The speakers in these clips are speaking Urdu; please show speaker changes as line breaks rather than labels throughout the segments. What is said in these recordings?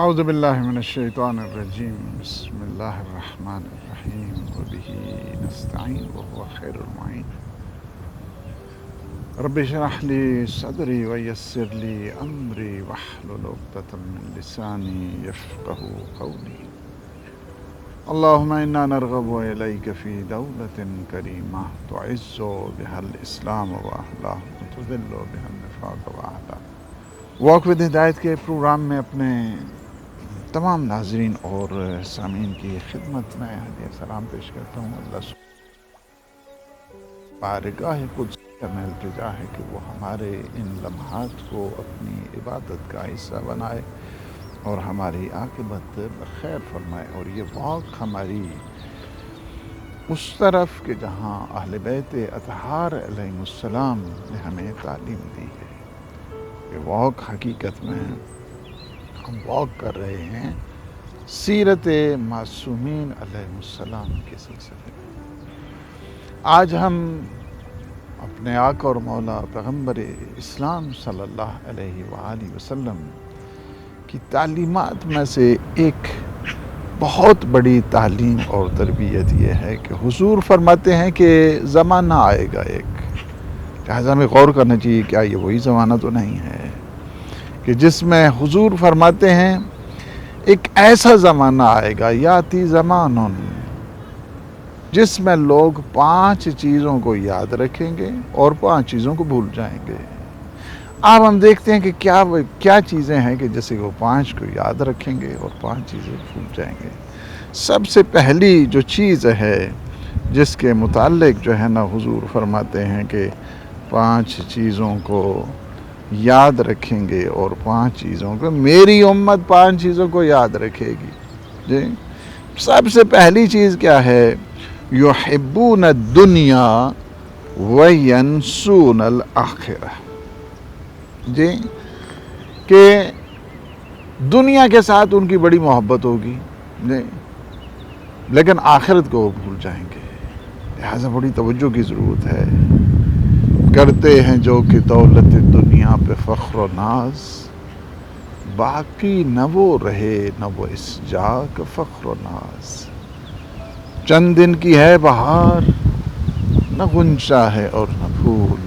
اعوذ باللہ من الشیطان الرجیم بسم اللہ الرحمن الرحیم وبہ نستعین وهو خیر المعین رب اشرح لی صدری ویسر لی امری واحلل عقدۃ من لسانی یفقهوا قولی اللہم انا نرغب الیک فی دولۃ کریمہ تعز بها الاسلام واہلہ وتذل بها النفاق واہلہ۔ واک ود ہدایت کے پروگرام میں اپنے تمام ناظرین اور سامعین کی خدمت میں ہدیہ سلام پیش کرتا ہوں۔ اللہ بارگاہ قدس میں التجا ہے کہ وہ ہمارے ان لمحات کو اپنی عبادت کا حصہ بنائے اور ہماری عاقبت بخیر فرمائے، اور یہ واک ہماری اس طرف کہ جہاں اہل بیت اطہار علیہم السلام نے ہمیں تعلیم دی ہے۔ یہ واک حقیقت میں ہم واک کر رہے ہیں سیرت معصومین علیہ السلام کے سلسلے میں۔ آج ہم اپنے آقا اور مولا پیغمبر اسلام صلی اللہ علیہ وآلہ وسلم کی تعلیمات میں سے ایک بہت بڑی تعلیم اور تربیت یہ ہے کہ حضور فرماتے ہیں کہ زمانہ آئے گا ایک، لہٰذا ہمیں غور کرنا چاہیے کیا یہ وہی زمانہ تو نہیں ہے کہ جس میں حضور فرماتے ہیں ایک ایسا زمانہ آئے گا یاتی زمان جس میں لوگ 5 چیزوں کو یاد رکھیں گے اور 5 چیزوں کو بھول جائیں گے۔ اب ہم دیکھتے ہیں کہ کیا چیزیں ہیں کہ جیسے وہ 5 کو یاد رکھیں گے اور 5 چیزیں بھول جائیں گے۔ سب سے پہلی جو چیز ہے جس کے متعلق جو ہے نا حضور فرماتے ہیں کہ 5 چیزوں کو یاد رکھیں گے اور 5 چیزوں کو، میری امت 5 چیزوں کو یاد رکھے گی۔ جی، سب سے پہلی چیز کیا ہے؟ یحبون الدنیا وینسون الآخرہ۔ جی، کہ دنیا کے ساتھ ان کی بڑی محبت ہوگی، جی، لیکن آخرت کو وہ بھول جائیں گے، لہذا بڑی توجہ کی ضرورت ہے۔ کرتے ہیں جو کہ دولت دنیا پہ فخر و ناز، باقی نہ وہ رہے نہ وہ اس جا کا فخر و ناز۔ چند دن کی ہے بہار، نہ غنچہ ہے اور نہ پھول،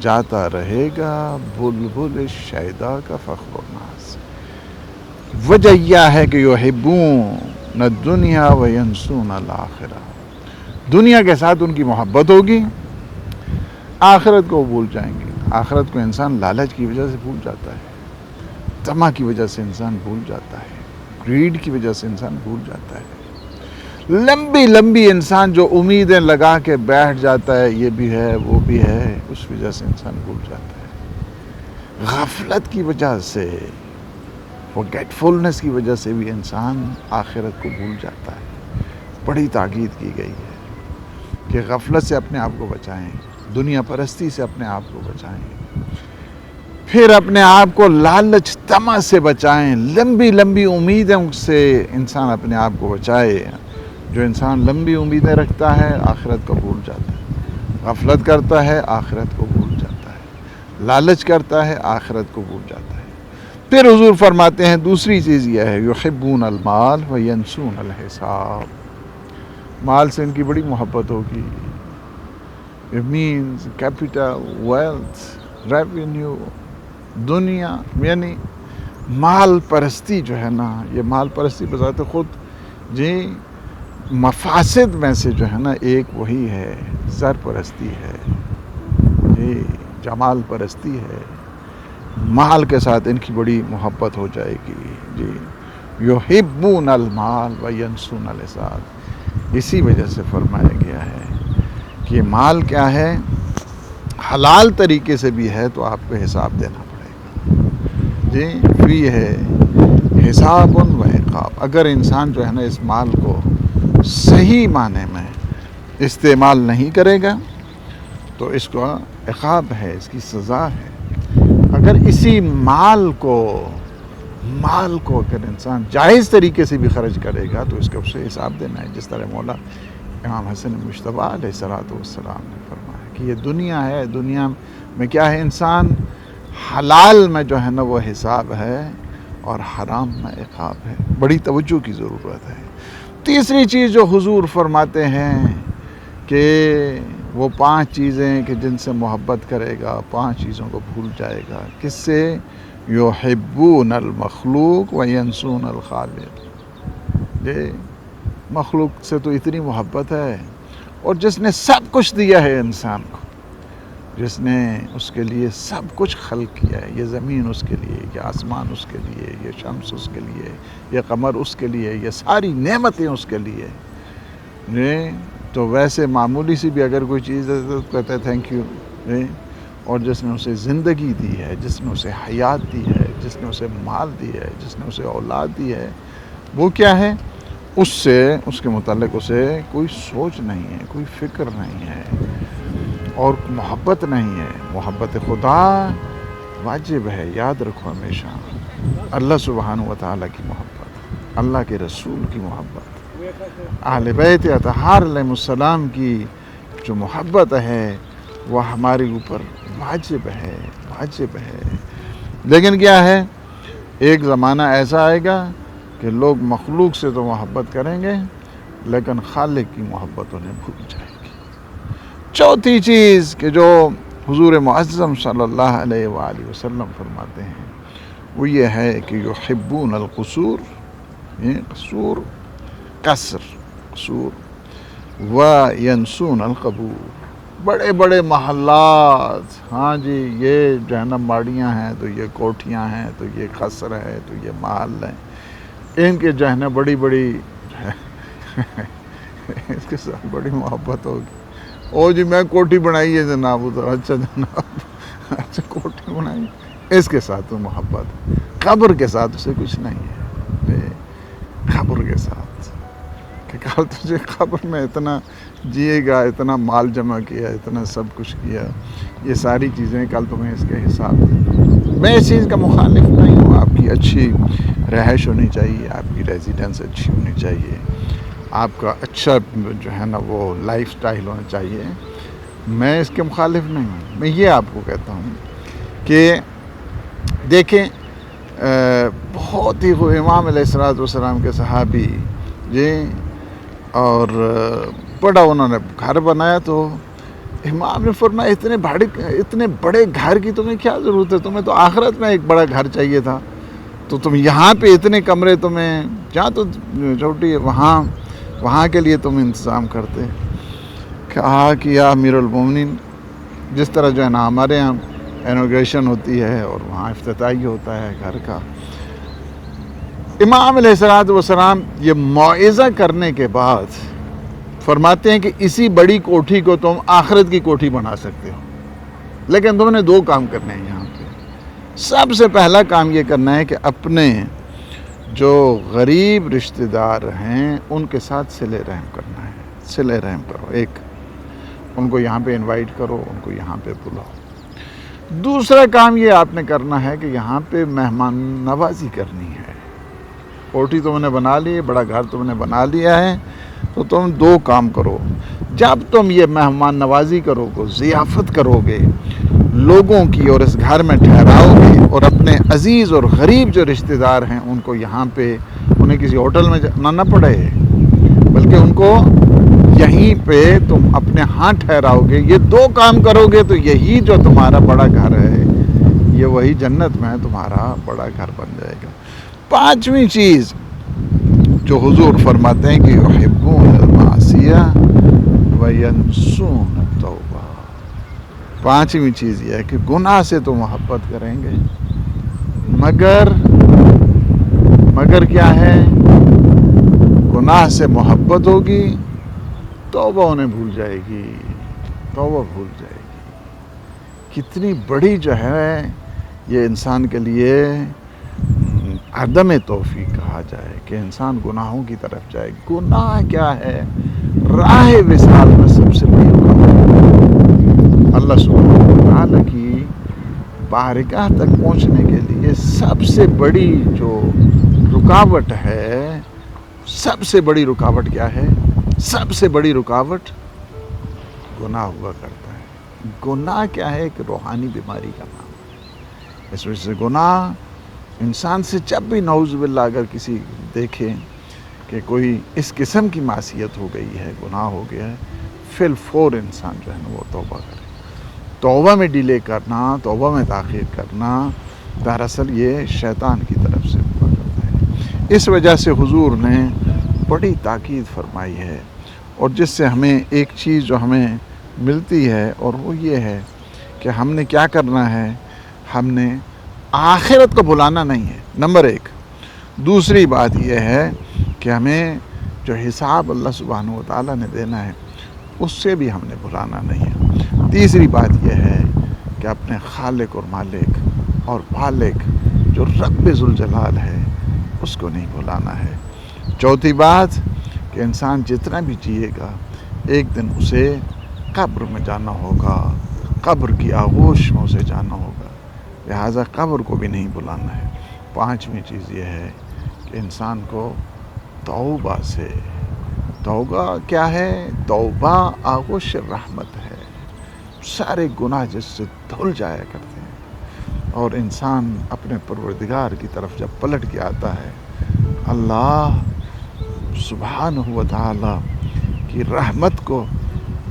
جاتا رہے گا بلبل شیدا کا فخر و ناز۔ وجہ یہ ہے کہ یحبون الدنیا وینسون الآخرہ، دنیا کے ساتھ ان کی محبت ہوگی، آخرت کو بھول جائیں گے۔ آخرت کو انسان لالچ کی وجہ سے بھول جاتا ہے، طمع کی وجہ سے انسان بھول جاتا ہے، گریڈ کی وجہ سے انسان بھول جاتا ہے۔ لمبی لمبی انسان جو امیدیں لگا کے بیٹھ جاتا ہے، یہ بھی ہے وہ بھی ہے، اس وجہ سے انسان بھول جاتا ہے۔ غفلت کی وجہ سے، فورگیٹفولنس کی وجہ سے بھی انسان آخرت کو بھول جاتا ہے۔ بڑی تاکید کی گئی ہے کہ غفلت سے اپنے آپ کو بچائیں، دنیا پرستی سے اپنے آپ کو بچائیں، پھر اپنے آپ کو لالچ طمع سے بچائیں، لمبی لمبی امیدوں سے انسان اپنے آپ کو بچائے۔ جو انسان لمبی امیدیں رکھتا ہے آخرت کو بھول جاتا ہے، غفلت کرتا ہے آخرت کو بھول جاتا ہے، لالچ کرتا ہے آخرت کو بھول جاتا ہے۔ پھر حضور فرماتے ہیں دوسری چیز یہ ہے یحبون المال وینسون الحساب، مال سے ان کی بڑی محبت ہوگی۔ It means capital, wealth, revenue، دنیا، یعنی مال پرستی جو ہے نا، یہ مال پرستی بذات خود جی مفاسد میں سے جو ہے نا ایک وہی ہے، زر پرستی ہے، جی جمال پرستی ہے۔ مال کے ساتھ ان کی بڑی محبت ہو جائے گی۔ جی، یحبون المال وینسون الحساب، اسی وجہ سے فرمایا گیا ہے کہ مال کیا ہے، حلال طریقے سے بھی ہے تو آپ کو حساب دینا پڑے گا۔ جی، فی ہے حساب و عقاب، اگر انسان جو ہے نا اس مال کو صحیح معنی میں استعمال نہیں کرے گا تو اس کو عقاب ہے، اس کی سزا ہے۔ اگر اسی مال کو اگر انسان جائز طریقے سے بھی خرچ کرے گا تو اس کو اسے حساب دینا ہے، جس طرح مولا امام حسن مجتبیٰ علیہ السلام نے فرمایا کہ یہ دنیا ہے، دنیا میں کیا ہے، انسان حلال میں جو ہے نا وہ حساب ہے، اور حرام میں عقاب ہے۔ بڑی توجہ کی ضرورت ہے۔ تیسری چیز جو حضور فرماتے ہیں کہ وہ 5 چیزیں کہ جن سے محبت کرے گا 5 چیزوں کو بھول جائے گا۔ کس سے؟ یحبون المخلوق وینسون الخالق۔ یہ مخلوق سے تو اتنی محبت ہے، اور جس نے سب کچھ دیا ہے انسان کو، جس نے اس کے لیے سب کچھ خلق کیا ہے، یہ زمین اس کے لیے، یہ آسمان اس کے لیے، یہ شمس اس کے لیے، یہ قمر اس کے لیے، یہ ساری نعمتیں اس کے لیے، تو ویسے معمولی سی بھی اگر کوئی چیز ہے تو کہتے ہیں تھینک یو۔ اور جس نے اسے زندگی دی ہے، جس نے اسے حیات دی ہے، جس نے اسے مال دی ہے، جس نے اسے اولاد دی ہے، وہ کیا ہے؟ اس سے، اس کے متعلق اسے کوئی سوچ نہیں ہے، کوئی فکر نہیں ہے، اور محبت نہیں ہے۔ محبت خدا واجب ہے، یاد رکھو ہمیشہ۔ اللہ سبحانہ و تعالیٰ کی محبت، اللہ کے رسول کی محبت، اہل بیت اطہار علیہ السلام کی جو محبت ہے وہ ہمارے اوپر واجب ہے، واجب ہے۔ لیکن کیا ہے، ایک زمانہ ایسا آئے گا کہ لوگ مخلوق سے تو محبت کریں گے لیکن خالق کی محبت انہیں بھول جائے گی۔ چوتھی چیز کہ جو حضور معظم صلی اللہ علیہ وآلہ وسلم فرماتے ہیں وہ یہ ہے کہ یحبون القصور، قصور قصر، قصور، وینسون القبور، بڑے بڑے محلات، ہاں جی یہ جو ہے نا ماڑیاں ہیں تو یہ کوٹھیاں ہیں تو یہ قصر ہے تو یہ محل ہیں، ان کے جو ہے نا بڑی بڑی اس کے ساتھ بڑی محبت ہوگی۔ او جی میں کوٹھی بنائی ہے جناب، ادھر، اچھا جناب، اچھا کوٹھی بنائی، اس کے ساتھ تو محبت۔ قبر کے ساتھ اسے کچھ نہیں ہے، قبر کے ساتھ کہ کل تجھے قبر میں اتنا جیے گا، اتنا مال جمع کیا، اتنا سب کچھ کیا، یہ ساری چیزیں کل تمہیں اس کے حساب دیں۔ میں اس چیز کا مخالف نہیں ہوں، آپ کی اچھی رہائش ہونی چاہیے، آپ کی ریزیڈنس اچھی ہونی چاہیے، آپ کا اچھا جو ہے نا وہ لائف سٹائل ہونا چاہیے، میں اس کے مخالف نہیں ہوں۔ میں یہ آپ کو کہتا ہوں کہ دیکھیں بہت ہی امام علیہ السلام کے صحابی جی، اور بڑا انہوں نے گھر بنایا تو امام نے فرمایا اتنے بڑے گھر کی تمہیں کیا ضرورت ہے، تمہیں تو آخرت میں ایک بڑا گھر چاہیے تھا، تو تم یہاں پہ اتنے کمرے تمہیں جہاں تو چھوٹی وہاں کے لیے تم انتظام کرتے۔ کہا کہ یا امیر المومنین، جس طرح جو ہے نا ہمارے یہاں انوگریشن ہوتی ہے اور وہاں افتتاحی ہوتا ہے گھر کا، امام علیہ السلام یہ موعظہ کرنے کے بعد فرماتے ہیں کہ اسی بڑی کوٹھی کو تم آخرت کی کوٹھی بنا سکتے ہو، لیکن تم نے 2 کام کرنے ہیں یہاں پہ۔ سب سے پہلا کام یہ کرنا ہے کہ اپنے جو غریب رشتہ دار ہیں ان کے ساتھ صلہ رحم کرنا ہے، صلہ رحم کرو، ایک ان کو یہاں پہ انوائٹ کرو، ان کو یہاں پہ بلاؤ۔ دوسرا کام یہ آپ نے کرنا ہے کہ یہاں پہ مہمان نوازی کرنی ہے۔ کوٹھی تم نے بنا لی، بڑا گھر تم نے بنا لیا ہے، تو تم 2 کام کرو۔ جب تم یہ مہمان نوازی کرو گے، ضیافت کرو گے لوگوں کی، اور اس گھر میں ٹھہراؤ گے، اور اپنے عزیز اور غریب جو رشتہ دار ہیں ان کو یہاں پہ، انہیں کسی ہوٹل میں جانا نہ پڑے بلکہ ان کو یہیں پہ تم اپنے ہاں ٹھہراؤ گے، یہ 2 کام کرو گے تو یہی جو تمہارا بڑا گھر ہے یہ وہی جنت میں تمہارا بڑا گھر بن جائے گا۔ 5ویں چیز جو حضور فرماتے ہیں کہ یحبون المعصیہ وینسون التوبہ، 5ویں چیز یہ ہے کہ گناہ سے تو محبت کریں گے مگر کیا ہے، گناہ سے محبت ہوگی، توبہ انہیں بھول جائے گی، توبہ بھول جائے گی۔ کتنی بڑی جو ہے یہ انسان کے لیے عدم توفیق کہا جائے کہ انسان گناہوں کی طرف جائے۔ گناہ کیا ہے؟ راہ وصال میں سب سے بڑی رکاوٹ، اللہ سبحانہ و تعالیٰ کی بارگاہ تک پہنچنے کے لیے سب سے بڑی جو رکاوٹ ہے، سب سے بڑی رکاوٹ کیا ہے؟ سب سے بڑی رکاوٹ گناہ ہوا کرتا ہے۔ گناہ کیا ہے؟ کہ روحانی بیماری کا نام ہے۔ اس وجہ سے گناہ انسان سے جب بھی نعوذ باللہ اگر کسی دیکھیں کہ کوئی اس قسم کی معصیت ہو گئی ہے، گناہ ہو گیا ہے، فی الفور انسان جو ہے نا وہ توبہ کرے۔ توبہ میں ڈیلے کرنا، توبہ میں تاخیر کرنا دراصل یہ شیطان کی طرف سے ہوا کرتا ہے۔ اس وجہ سے حضور نے بڑی تاکید فرمائی ہے، اور جس سے ہمیں ایک چیز جو ہمیں ملتی ہے اور وہ یہ ہے کہ ہم نے کیا کرنا ہے، ہم نے آخرت کو بھلانا نہیں ہے، نمبر ایک۔ دوسری بات یہ ہے کہ ہمیں جو حساب اللہ سبحانہ و تعالیٰ نے دینا ہے اس سے بھی ہم نے بھلانا نہیں ہے۔ تیسری بات یہ ہے کہ اپنے خالق اور مالک اور بالغ جو رب ذوالجلال ہے اس کو نہیں بھلانا ہے۔ چوتھی بات کہ انسان جتنا بھی جیے گا ایک دن اسے قبر میں جانا ہوگا، قبر کی آغوش میں اسے جانا ہوگا، لہٰذا قبر کو بھی نہیں بھلانا ہے۔ پانچویں چیز یہ ہے کہ انسان کو توبہ سے، توبہ کیا ہے؟ توبہ آغوش رحمت ہے، سارے گناہ جس سے دھل جایا کرتے ہیں، اور انسان اپنے پروردگار کی طرف جب پلٹ کے آتا ہے، اللہ سبحانہ و تعالی کی رحمت کو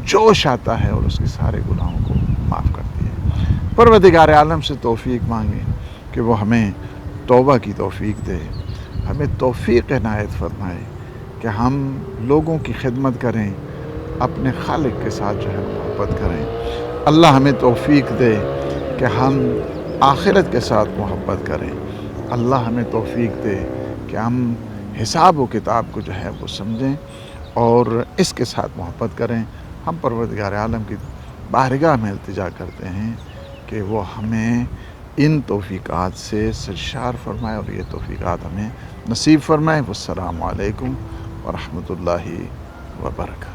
جوش آتا ہے اور اس کے سارے گناہوں کو معاف کرتی ہے۔ پروردگار عالم سے توفیق مانگیں کہ وہ ہمیں توبہ کی توفیق دے، ہمیں توفیق عنایت فرمائے کہ ہم لوگوں کی خدمت کریں، اپنے خالق کے ساتھ جو ہے محبت کریں۔ اللہ ہمیں توفیق دے کہ ہم آخرت کے ساتھ محبت کریں۔ اللہ ہمیں توفیق دے کہ ہم حساب و کتاب کو جو ہے وہ سمجھیں اور اس کے ساتھ محبت کریں۔ ہم پروردگار عالم کی بارگاہ میں التجا کرتے ہیں کہ وہ ہمیں ان توفیقات سے سرشار فرمائے اور یہ توفیقات ہمیں نصیب فرمائے۔ والسلام علیکم ورحمۃ اللہ وبرکاتہ۔